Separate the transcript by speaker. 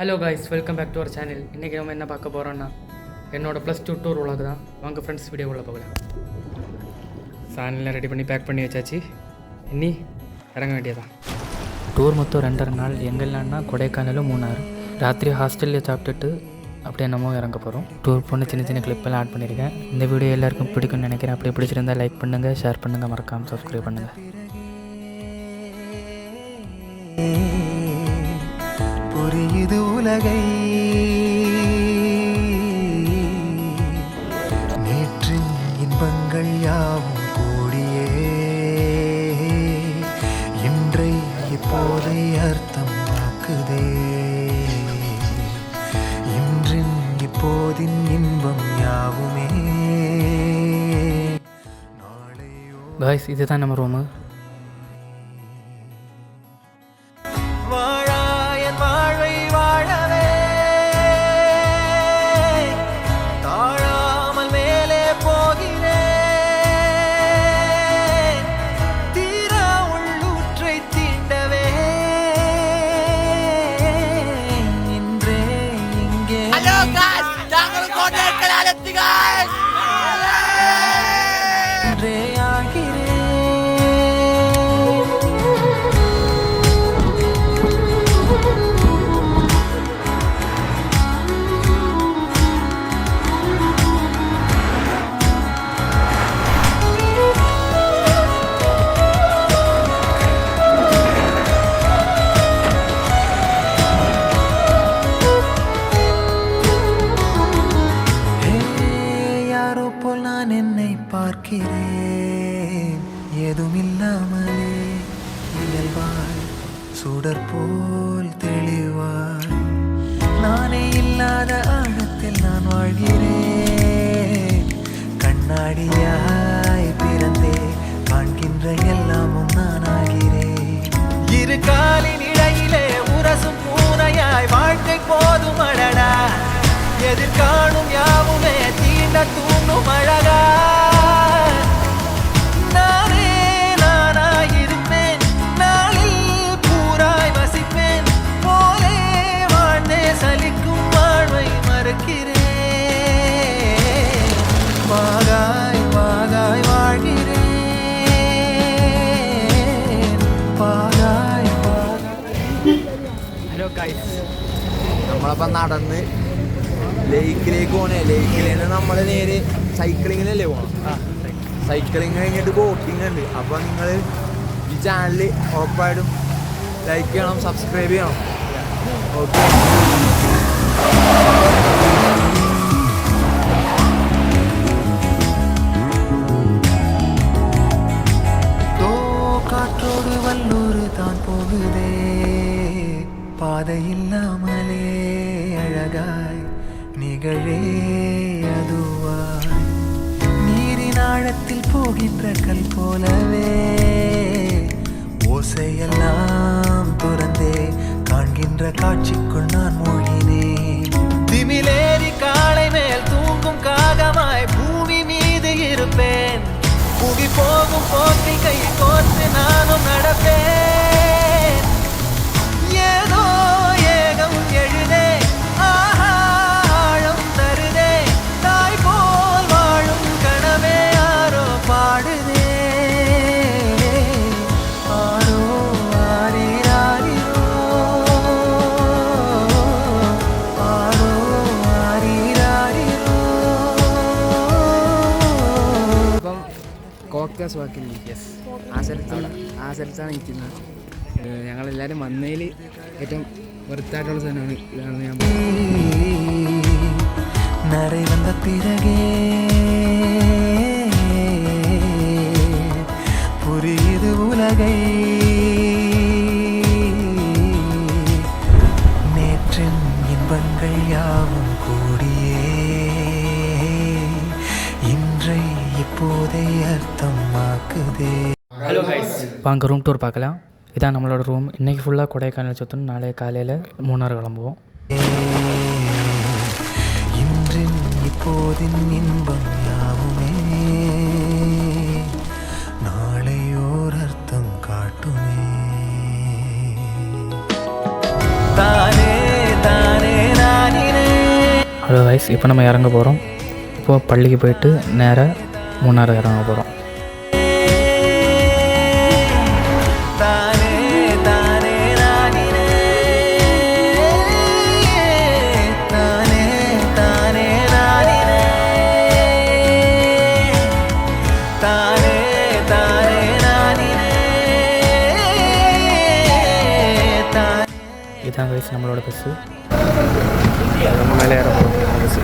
Speaker 1: Hello guys, welcome back to our channel. இன்றைக்கி நம்ம என்ன பார்க்க போகிறோன்னா என்னோடய +2 டூர் உலக தான். வாங்க ஃப்ரெண்ட்ஸ், வீடியோக்குள்ளே பார்க்கலாம். சேனலில் ரெடி பண்ணி பேக் பண்ணி வச்சாச்சு. இனி இறங்க வேண்டியதான். டூர் மொத்தம் 2.5 நாள். எங்கெல்லாம்னா கொடைக்கானலும் மூணார். ராத்திரி ஹாஸ்டலில் சாப்பிட்டுட்டு அப்படியே என்னமோ இறங்க போகிறோம். டூர் போன சின்ன சின்ன கிளிப்பெல்லாம் ஆட் பண்ணியிருக்கேன். இந்த வீடியோ எல்லாருக்கும் பிடிக்கும்னு நினைக்கிறேன். அப்படியே பிடிச்சிருந்தா லைக் பண்ணுங்கள், ஷேர் பண்ணுங்கள், மறக்காமல் சப்ஸ்கிரைப் பண்ணுங்கள்.
Speaker 2: புரியுது உலகை நேற்றின் இன்பங்கள் யாவும் கூடியே இன்றை இப்போதை அர்த்தமாக்குதே. இன்றின் இப்போதின் இன்பம் யாவுமே நாளையோ.
Speaker 1: காய்ஸ், இதுதான் நம்ம ரூமு.
Speaker 2: நான் என்னை பார்க்கிறேன், ஏதுமில்லாமலே இயல்பாய் சுடர் போல் தெளிவாய். நானே இல்லாத ஆழத்தில் நான் வாழ்கிறேன். கண்ணாடியாய் பிறந்தே காண்கின்ற எல்லாமும் நான் ஆகிறேன். இரு காலின் இடையிலே உரசும் பூனையாய் வாழ்க்கை போதும் அடடா. எதிர்காணும் யாவுமே தீண்ட தூண்டும் அழகா. நானே நானாயிருப்பேன், நாளில் பூராய் வசிப்பேன். போலே வாழ்ந்தே சலிக்கும் வாழ்வை மறுக்கிறேன். வாகாய் வாகாய் வாழ்கிறேன். வாகாய் வாகாய்.
Speaker 1: ഹലോ ഗൈസ്,
Speaker 3: നമ്മളപ്പം നടന്ന് ലേക്കിലേക്ക് പോകണേ. ലേക്കിലേന്ന് നമ്മൾ നേരെ സൈക്ലിങ്ങിനല്ലേ പോകണം. സൈക്ലിങ് കഴിഞ്ഞിട്ട് ബോട്ടിങ് ഉണ്ട്. അപ്പോൾ നിങ്ങൾ ഈ ചാനൽ ഉറപ്പായിട്ടും ലൈക്ക് ചെയ്യണം, സബ്സ്ക്രൈബ് ചെയ്യണം. ഓക്കെ.
Speaker 2: காற்றோடு வல்லூர் தான் போகுதே, பாதை இல்லாமலே அழகாய் நிகழே அதுவாய். நீரின் ஆழத்தில் போகின்ற கல் போலவே ஓசையெல்லாம் துறந்தே காண்கின்ற காட்சிக்குள் நான் மூழ்கினேன். திமிலேறி காளை மேல் தூங்கும் காகமாய் பூமி மீது இருப்பேன். புவி போகும் போக்கில் கை கோர்த்து நானும் நடப்பேன். ஏதோ ஏகம் எழுதே, ஆழம் தருதே. தாய் போல் வாழும் கனவே யாரோ பாடுதே. ஆரோ ஆரீராரிரோ, ஆரோ ஆரீராரிரோ.
Speaker 3: ഇപ്പം കോക്ടാസ് വാക്കില്ലേ, ആ സ്ഥലത്താണ് നിൽക്കുന്നത്. ഞങ്ങളെല്ലാവരും വന്നതിൽ ഏറ്റവും വെറുത്തായിട്ടുള്ള സ്ഥലമാണ് ഇതാണ്. ഞാൻ
Speaker 2: நரை வந்த பிறகே புரியுது உலகை. நேற்றின் இன்பங்கள் யாவும் கூடியே இன்றை இப்போதை அர்த்தமாக்குதே.
Speaker 1: ஹலோ கைஸ், வாங்க ரூம் டூர் பார்க்கலாம். இதான் நம்மளோட ரூம். இன்றைக்கி ஃபுல்லாக கொடைக்கானல் சுற்றணும். நாளைய காலையில் மூணார் கிளம்புவோம்.
Speaker 2: இன்றின் இப்போதின் இன்பம் யாவுமே நாளையோர் அர்த்தம் காட்டுமே. தானே தான்
Speaker 1: ஹலோ கைஸ், இப்போ நம்ம இறங்க போகிறோம். இப்போது பள்ளிக்கு போயிட்டு நேராக மூணாறு இறங்க போகிறோம். இதான் கைஸ் நம்மளோட பஸ்ஸு. மேலே ஏற போகிறோம் பஸ்ஸு.